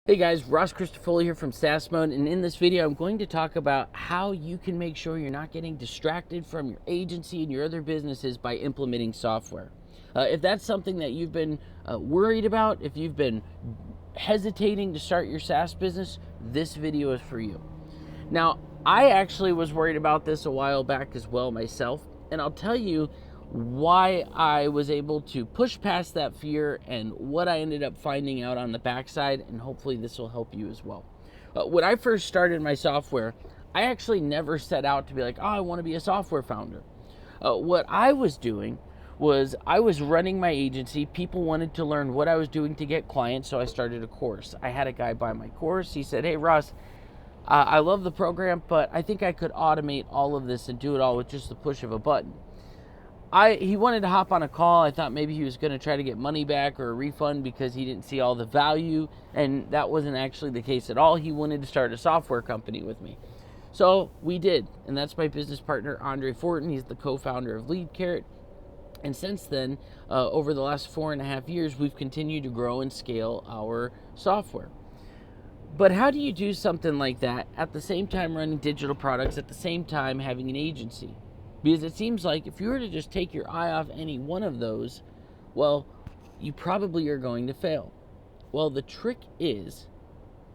Hey guys, Ross Christofoli here from SaaS Mode, and in this video I'm going to talk about how you can make sure you're not getting distracted from your agency and your other businesses by implementing software. If that's something that you've been worried about, if you've been hesitating to start your SaaS business, this video is for you. Now, I actually was worried about this a while back as well myself, and I'll tell you why I was able to push past that fear and what I ended up finding out on the backside, and hopefully this will help you as well. When I first started my software, I actually never set out to be like, oh, I want to be a software founder. What I was doing was I was running my agency. People wanted to learn what I was doing to get clients, so I started a course. I had a guy buy my course. He said, hey, Ross, I love the program, but I think I could automate all of this and do it all with just the push of a button. He wanted to hop on a call. I thought maybe he was going to try to get money back or a refund because he didn't see all the value, and that wasn't actually the case at all. He wanted to start a software company with me. So we did, and that's my business partner, Andre Fortin. He's the co-founder of Lead Carrot. And since then, over the last 4.5 years, we've continued to grow and scale our software. But how do you do something like that at the same time running digital products, at the same time having an agency? Because it seems like if you were to just take your eye off any one of those, well, you probably are going to fail. Well, the trick is,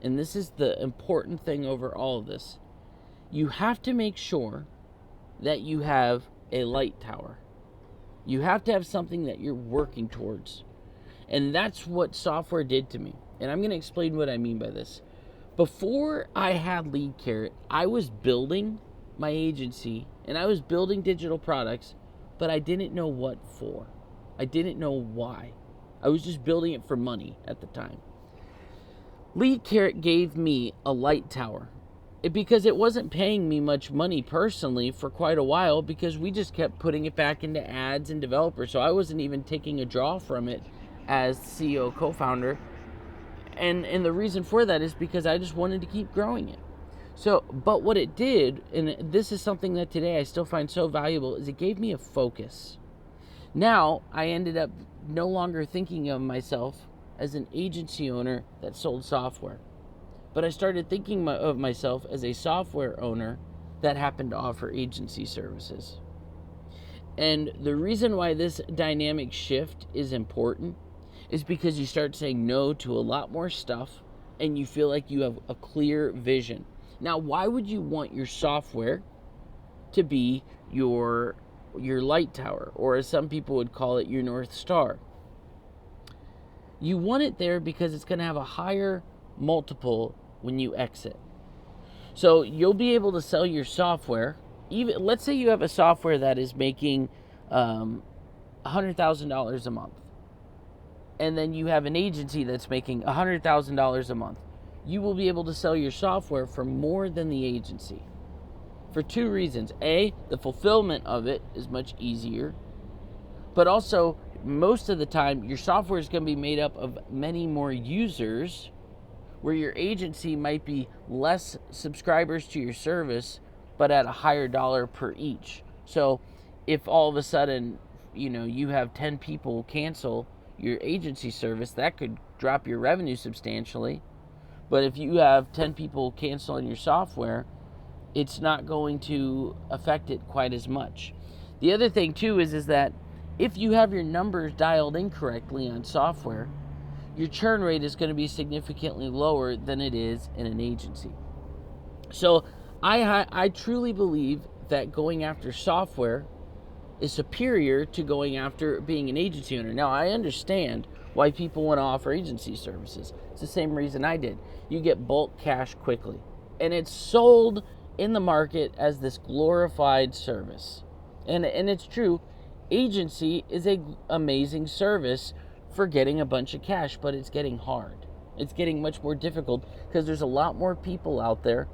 and this is the important thing over all of this, you have to make sure that you have a light tower. You have to have something that you're working towards. And that's what software did to me. And I'm going to explain what I mean by this. Before I had Lead Carrot, I was building my agency and I was building digital products, but I didn't know what for. I didn't know why. I was just building it for money at the time. Lead Carrot gave me a light tower because it wasn't paying me much money personally for quite a while because we just kept putting it back into ads and developers. So I wasn't even taking a draw from it as CEO co-founder. And the reason for that is because I just wanted to keep growing it. So, but what it did, and this is something that today I still find so valuable, is it gave me a focus. Now, I ended up no longer thinking of myself as an agency owner that sold software. But I started thinking of myself as a software owner that happened to offer agency services. And the reason why this dynamic shift is important is because you start saying no to a lot more stuff and you feel like you have a clear vision. Now, why would you want your software to be your light tower, or as some people would call it, your North Star? You want it there because it's going to have a higher multiple when you exit. So you'll be able to sell your software. Even let's say you have a software that is making $100,000 a month, and then you have an agency that's making $100,000 a month. You will be able to sell your software for more than the agency for two reasons. A, the fulfillment of it is much easier, but also most of the time your software is going to be made up of many more users, where your agency might be less subscribers to your service but at a higher dollar per each. So if all of a sudden you have 10 people cancel your agency service, that could drop your revenue substantially. But if you have 10 people cancel on your software, it's not going to affect it quite as much. The other thing too is that if you have your numbers dialed incorrectly on software, your churn rate is going to be significantly lower than it is in an agency. So I truly believe that going after software is superior to going after being an agency owner. Now, I understand why people want to offer agency services. It's the same reason I did. You get bulk cash quickly, and it's sold in the market as this glorified service. And it's true, agency is an amazing service for getting a bunch of cash, but it's getting hard. It's getting much more difficult because there's a lot more people out there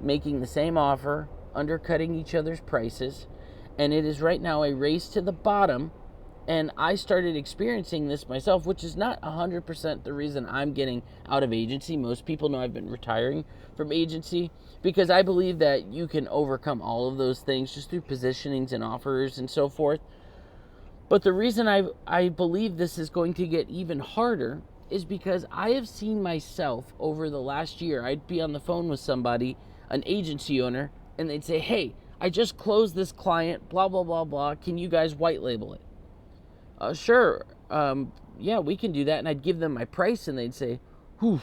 making the same offer, undercutting each other's prices, and it is right now a race to the bottom. And I started experiencing this myself, which is not 100% the reason I'm getting out of agency. Most people know I've been retiring from agency because I believe that you can overcome all of those things just through positionings and offers and so forth. But the reason I believe this is going to get even harder is because I have seen myself over the last year. I'd be on the phone with somebody, an agency owner, and they'd say, hey, I just closed this client, blah, blah, blah, blah. Can you guys white label it? Sure. Yeah, we can do that. And I'd give them my price, and they'd say, whew,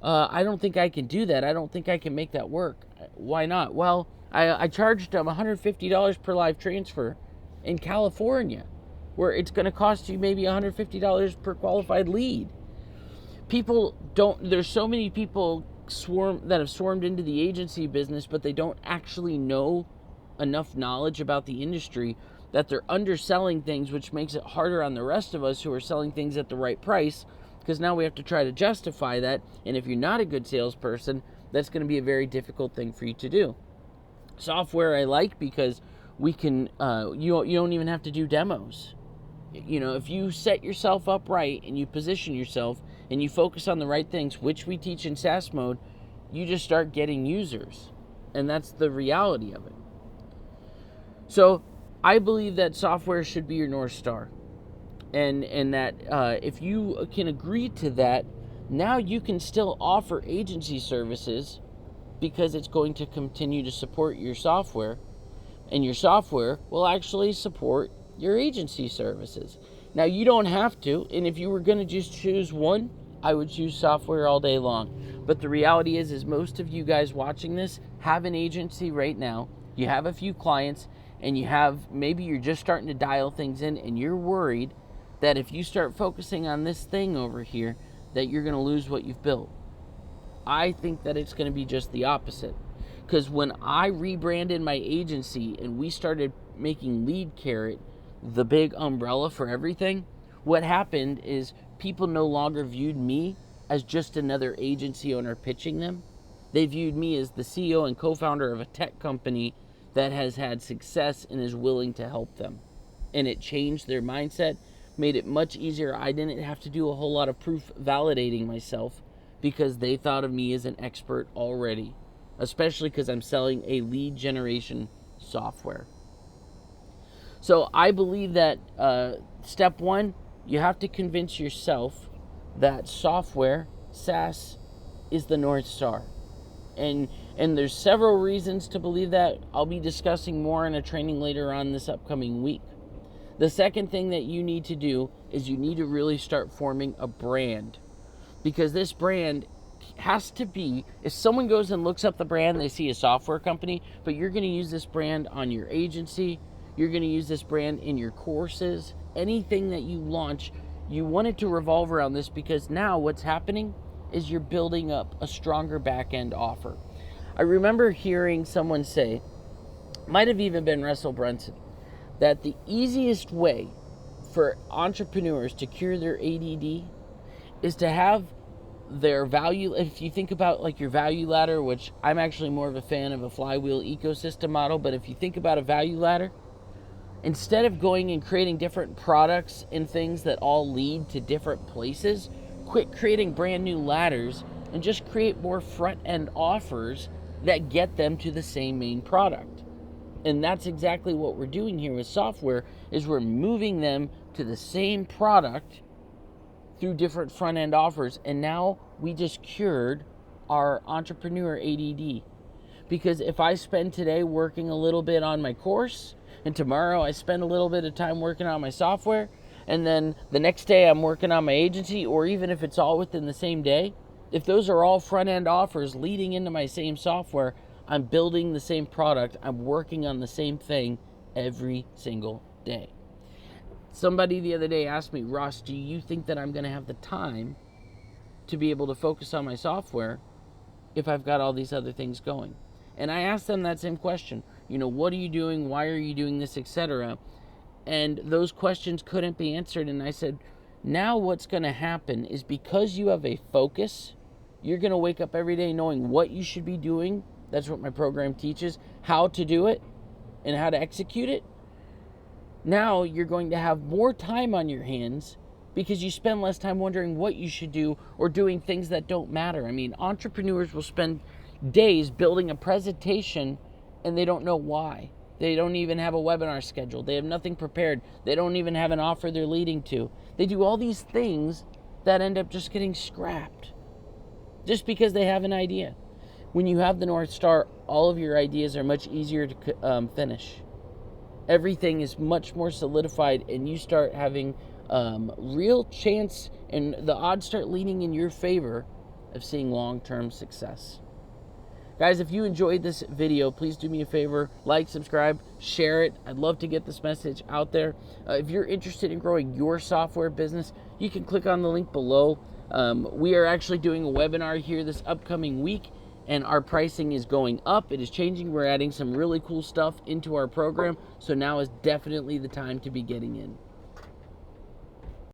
I don't think I can do that. I don't think I can make that work. Why not? Well, I charged them $150 per live transfer in California, where it's going to cost you maybe $150 per qualified lead. People don't, there's so many people that have swarmed into the agency business, but they don't actually know enough knowledge about the industry that they're underselling things, which makes it harder on the rest of us who are selling things at the right price, because now we have to try to justify that. And if you're not a good salesperson, that's going to be a very difficult thing for you to do. Software I like because we can, you don't even have to do demos. You know, if you set yourself up right and you position yourself and you focus on the right things, which we teach in SaaS mode, you just start getting users. And that's the reality of it. So I believe that software should be your North Star. And that if you can agree to that, now you can still offer agency services because it's going to continue to support your software, and your software will actually support your agency services. Now, you don't have to, and if you were going to just choose one, I would choose software all day long. But the reality is most of you guys watching this have an agency right now. You have a few clients, and maybe you're just starting to dial things in, and you're worried that if you start focusing on this thing over here, that you're going to lose what you've built. I think that it's going to be just the opposite. Because when I rebranded my agency and we started making Lead Carrot the big umbrella for everything, what happened is people no longer viewed me as just another agency owner pitching them. They viewed me as the CEO and co-founder of a tech company that has had success and is willing to help them. And it changed their mindset, made it much easier. I didn't have to do a whole lot of proof validating myself because they thought of me as an expert already, especially because I'm selling a lead generation software. So I believe that step one, you have to convince yourself that software, SaaS, is the North Star. And there's several reasons to believe that. I'll be discussing more in a training later on this upcoming week. The second thing that you need to do is you need to really start forming a brand. Because this brand has to be, if someone goes and looks up the brand, they see a software company, but you're going to use this brand on your agency, you're going to use this brand in your courses, anything that you launch, you want it to revolve around this, because now what's happening is you're building up a stronger back-end offer. I remember hearing someone say, might have even been Russell Brunson, that the easiest way for entrepreneurs to cure their ADD is to have their value. If you think about like your value ladder, which I'm actually more of a fan of a flywheel ecosystem model, but if you think about a value ladder, instead of going and creating different products and things that all lead to different places, quit creating brand new ladders and just create more front end offers that get them to the same main product. And that's exactly what we're doing here with software, is we're moving them to the same product through different front-end offers. And now we just cured our entrepreneur ADD. Because if I spend today working a little bit on my course, and tomorrow I spend a little bit of time working on my software, and then the next day I'm working on my agency, or even if it's all within the same day, if those are all front-end offers leading into my same software, I'm building the same product, I'm working on the same thing every single day. Somebody the other day asked me, Ross, do you think that I'm going to have the time to be able to focus on my software if I've got all these other things going? And I asked them that same question. You know, what are you doing? Why are you doing this, etc.? And those questions couldn't be answered. And I said, now what's going to happen is, because you have a focus, you're going to wake up every day knowing what you should be doing. That's what my program teaches, how to do it and how to execute it. Now you're going to have more time on your hands because you spend less time wondering what you should do or doing things that don't matter. I mean, entrepreneurs will spend days building a presentation and they don't know why. They don't even have a webinar scheduled. They have nothing prepared. They don't even have an offer they're leading to. They do all these things that end up just getting scrapped just because they have an idea. When you have the North Star, all of your ideas are much easier to finish. Everything is much more solidified, and you start having real chance, and the odds start leaning in your favor of seeing long-term success. Guys, if you enjoyed this video, please do me a favor, like, subscribe, share it. I'd love to get this message out there. If you're interested in growing your software business, you can click on the link below. We are actually doing a webinar here this upcoming week, and our pricing is going up. It is changing. We're adding some really cool stuff into our program, so now is definitely the time to be getting in.